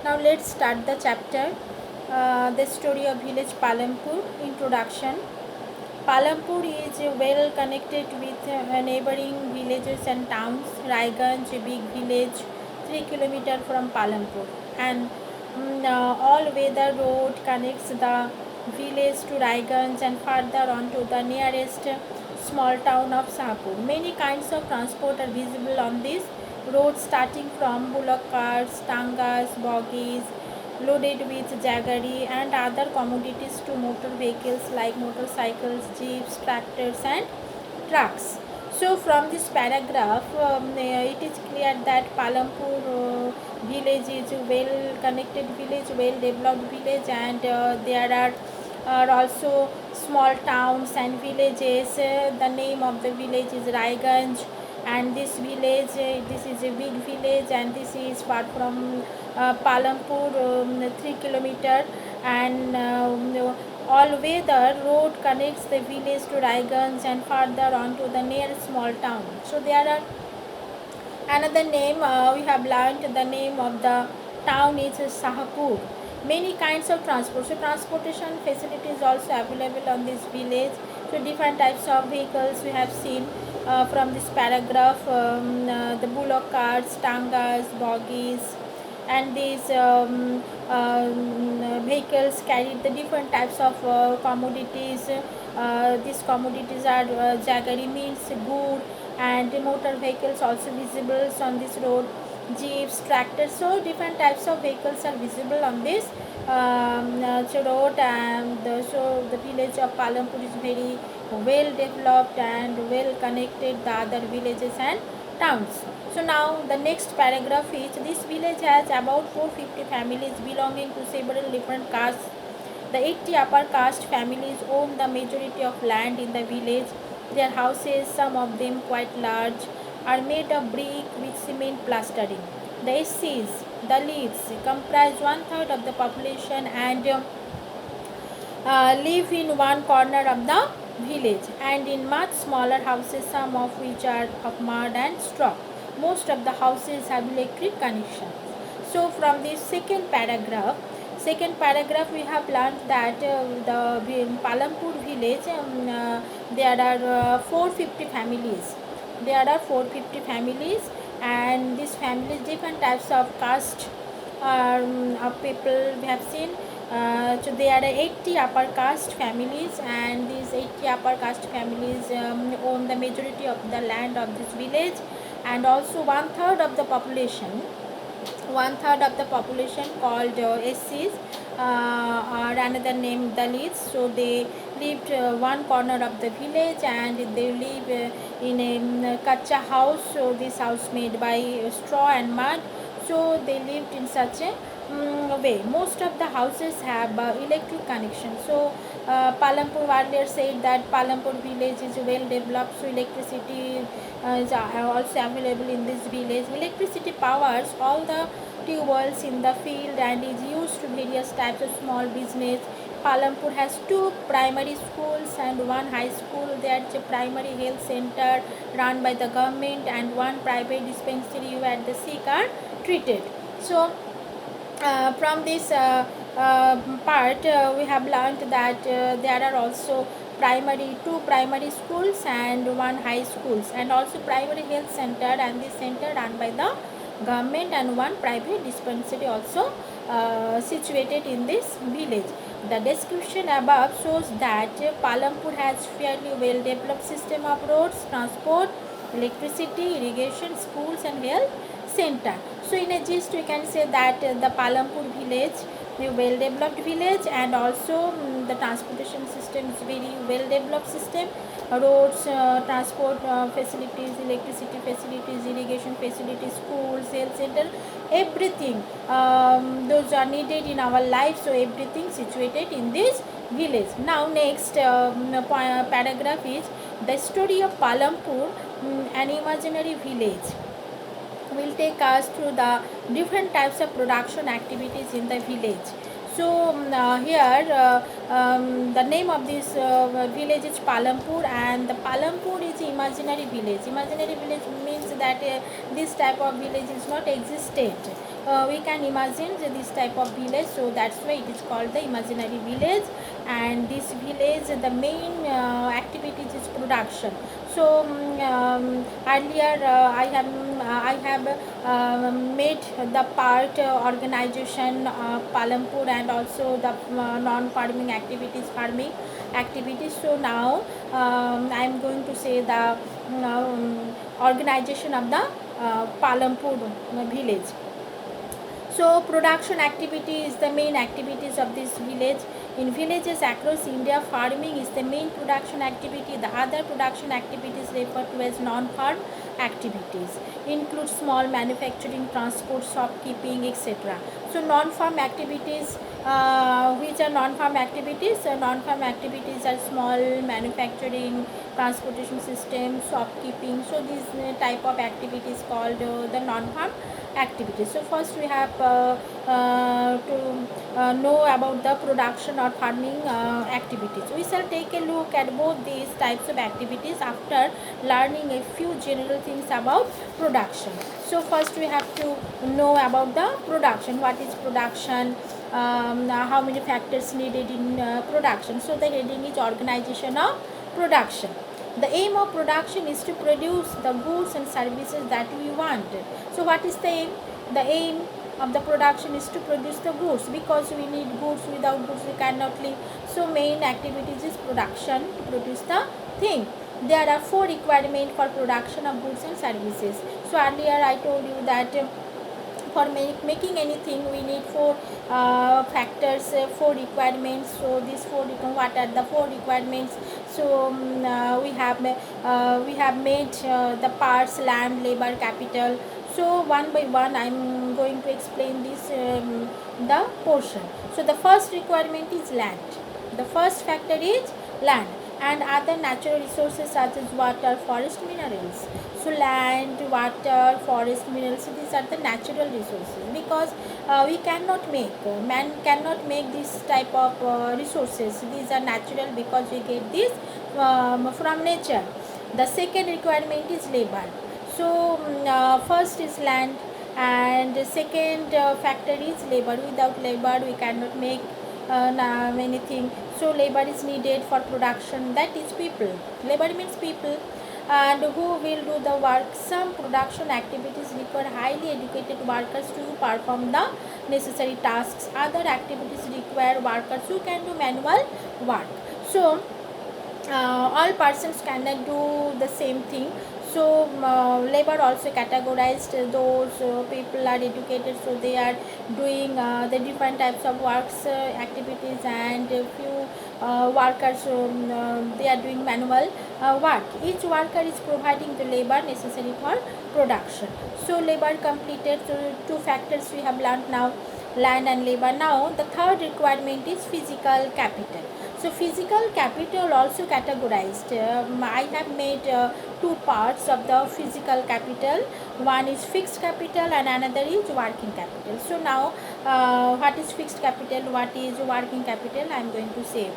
Now let's start the chapter. The story of village Palampur. Introduction. Palampur is well connected with neighboring villages and towns. Raiganj, a big village, 3 kilometers from Palampur, and all-weather road connects the village to Raiganj and further on to the nearest small town of Sahapur. Many kinds of transport are visible on this road, starting from bullock carts, tangas, boggies, loaded with jaggery and other commodities to motor vehicles like motorcycles, jeeps, tractors and trucks. So from this paragraph, it is clear that Palampur village is a well connected village, well developed village, and are also small towns and villages. The name of the village is Raiganj, and this village, this is a big village, and this is far from Palampur, 3 kilometer, and all-weather road connects the village to Raiganj and further on to the nearest small town. So there are another name we have learned. The name of the town is Sahapur. Many kinds of transport. So transportation facilities also available on this village. So different types of vehicles we have seen from this paragraph. The bullock carts, tangas, boggies, and these vehicles carry the different types of commodities. These commodities are jaggery means good, and motor vehicles also visible on this road, jeeps, tractors. So different types of vehicles are visible on this road, and so the village of Palampur is very well developed and well connected the other villages and towns. So now the next paragraph is, this village has about 450 families belonging to several different castes. The 80 upper caste families own the majority of land in the village. Their houses, some of them quite large, are made of brick with cement plastering. The SCs, Dalits, comprise one-third of the population and live in one corner of the village and in much smaller houses, some of which are of mud and straw. Most of the houses have electric connections. So from this second paragraph we have learned that the Palampur village, there are 450 families. There are 450 families, and these families different types of caste of people we have seen. So there are 80 upper caste families, and these 80 upper caste families own the majority of the land of this village, and also one third of the population called SCs, or another name Dalits. So they lived one corner of the village, and they live in a kacha house. So this house made by straw and mud. So they lived in such a way. Most of the houses have electric connection. So Palampur earlier said that Palampur village is well developed, so electricity is also available in this village. Electricity powers all the tube wells in the field and is used to various types of small business. Palampur has 2 primary schools and 1 high school. There is a primary health center run by the government and 1 private dispensary where the sick are treated. So from this part we have learned that there are also 2 primary schools and 1 high schools, and also primary health center, and this center run by the government, and 1 private dispensary also situated in this village. The description above shows that Palampur has fairly well developed system of roads, transport, electricity, irrigation, schools and health center. So in a gist we can say that the Palampur village, a well developed village, and also the transportation system is very well developed system. Roads, transport facilities, electricity facilities, irrigation facilities, schools, health center, everything those are needed in our life. So everything situated in this village. Now next paragraph is the story of Palampur, an imaginary village, will take us through the different types of production activities in the village. So here the name of this village is Palampur, and the Palampur is imaginary village. Imaginary village means that this type of village is not existed. we can imagine this type of village, so that's why it is called the imaginary village. And this village, the main activities is production. So earlier I have made the part organization Palampur, and also the non-farming activities, farming activities. So now I am going to say the organization of the Palampur village. So production activity is the main activities of this village. In villages across India, farming is the main production activity. The other production activities referred to as non-farm activities include small manufacturing, transport, shopkeeping, etc. So non-farm activities, which are non-farm activities? Non-farm activities are small manufacturing, transportation system, shopkeeping. So these type of activities called the non-farm activities. So first we have to know about the production or farming activities. We shall take a look at both these types of activities after learning a few general things about production. So first we have to know about the production. What is production? How many factors needed in production? So the heading is organization of production. The aim of production is to produce the goods and services that we want. So what is the aim? The aim of the production is to produce the goods, because we need goods. Without goods we cannot live. So main activities is production, to produce the thing. There are 4 requirements for production of goods and services. So earlier I told you that for making anything we need 4 factors, 4 requirements. So these 4 what are the 4 requirements? So we have made the parts: land, labor, capital. So one by one I am going to explain this the portion. So the first requirement is land. The first factor is land and other natural resources such as water, forest, minerals. So land, water, forest, minerals, so these are the natural resources, because we cannot make, man cannot make this type of resources. These are natural because we get this from nature. The second requirement is labor. So first is land, and second factor is labor. Without labor we cannot make anything. So labor is needed for production, that is people. Labor means people, and who will do the work. Some production activities require highly educated workers to perform the necessary tasks. Other activities require workers who can do manual work. So all persons cannot do the same thing. So labor also categorized. Those people are educated, so they are doing the different types of works, activities, and a few workers, they are doing manual work. Each worker is providing the labor necessary for production. So labor completed. So 2 factors we have learned now, land and labor. Now the third requirement is physical capital. So physical capital also categorized. I have made 2 parts of the physical capital. One is fixed capital and another is working capital. So now what is fixed capital, what is working capital, I am going to say.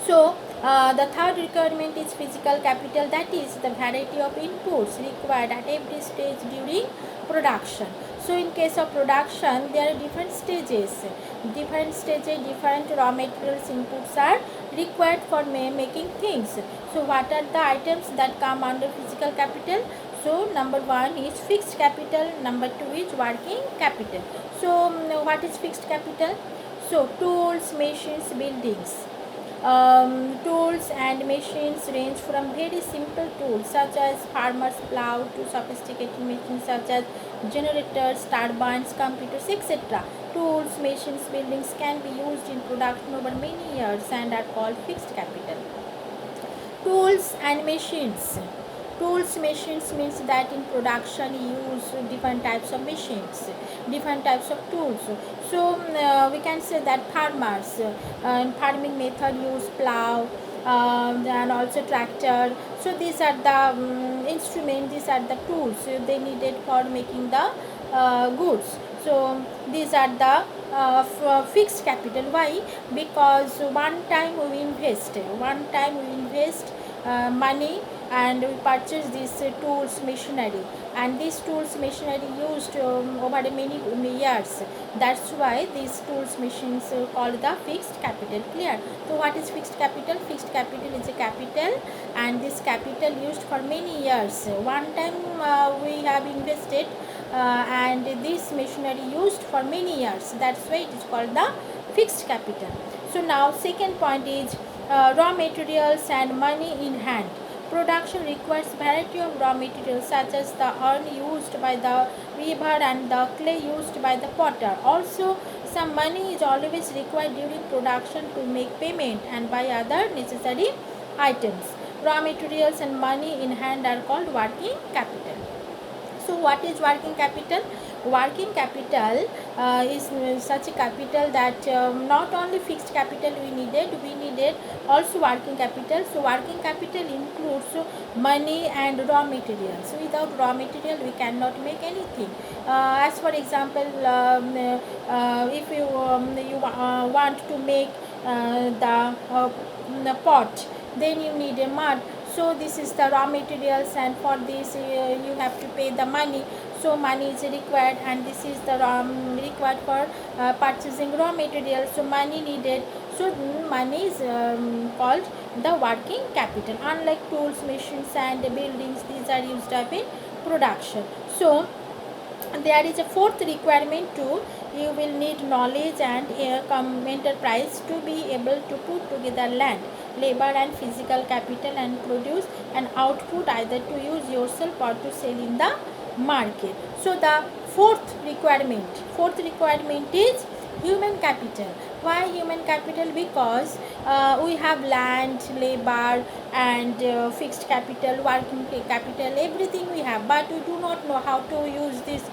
So the third requirement is physical capital, that is the variety of inputs required at every stage during production. So in case of production there are different stages, different raw materials inputs are required for making things. So what are the items that come under physical capital? So number 1 is fixed capital, number 2 is working capital. So what is fixed capital? So tools, machines, buildings. Tools and machines range from very simple tools such as farmer's plow to sophisticated machines such as generators, turbines, computers, etc. Tools, machines, buildings can be used in production over many years and are called fixed capital. Tools and machines. Tools, machines means that in production you use different types of machines, different types of tools. So we can say that farmers in farming method use plow and also tractor. So these are the instruments, these are the tools they needed for making the goods. So these are the fixed capital. Why? Because one time we invest money, and we purchase this tools machinery, and these tools machinery used over many years. That's why these tools machines called the fixed capital. Clear? So what is fixed capital? Fixed capital is a capital, and this capital used for many years. One time we have invested, and this machinery used for many years. That's why it is called the fixed capital. So now second point is raw materials and money in hand. Production requires variety of raw materials such as the urn used by the weaver and the clay used by the potter. Also, some money is always required during production to make payment and buy other necessary items. Raw materials and money in hand are called working capital. So what is working capital? Working capital is such a capital that not only fixed capital we needed also working capital. So working capital includes money and raw materials. So without raw material we cannot make anything. As for example, if you want to make the pot, then you need a mud. So this is the raw materials, and for this you have to pay the money. So money is required, and this is the required for purchasing raw materials. So money needed. So money is called the working capital. Unlike tools, machines, and buildings, these are used up in production. So there is a fourth requirement too. You will need knowledge and enterprise to be able to put together land, labor, and physical capital and produce an output either to use yourself or to sell in the market. So the fourth requirement is human capital. Why human capital? Because we have land, labor, and fixed capital, working capital, everything we have, but we do not know how to use these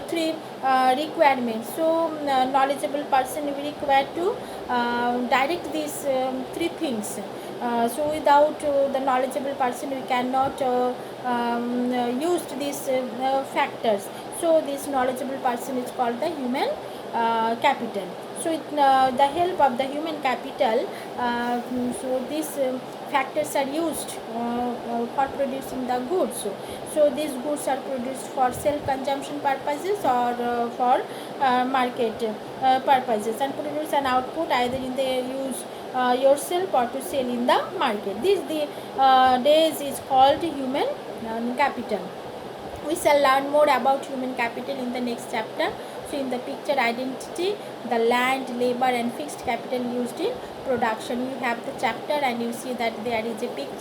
three requirements. So knowledgeable person will require to direct these three things. So without the knowledgeable person we cannot use these factors. So this knowledgeable person is called the human capital. So the help of the human capital, so these factors are used for producing the goods. So these goods are produced for self-consumption purposes or for market purposes, and produce an output either in the use yourself or to sell in the market. This the days is called human capital. We shall learn more about human capital in the next chapter. So in the picture identity, the land, labor, and fixed capital used in production. You have the chapter and you see that there is a picture.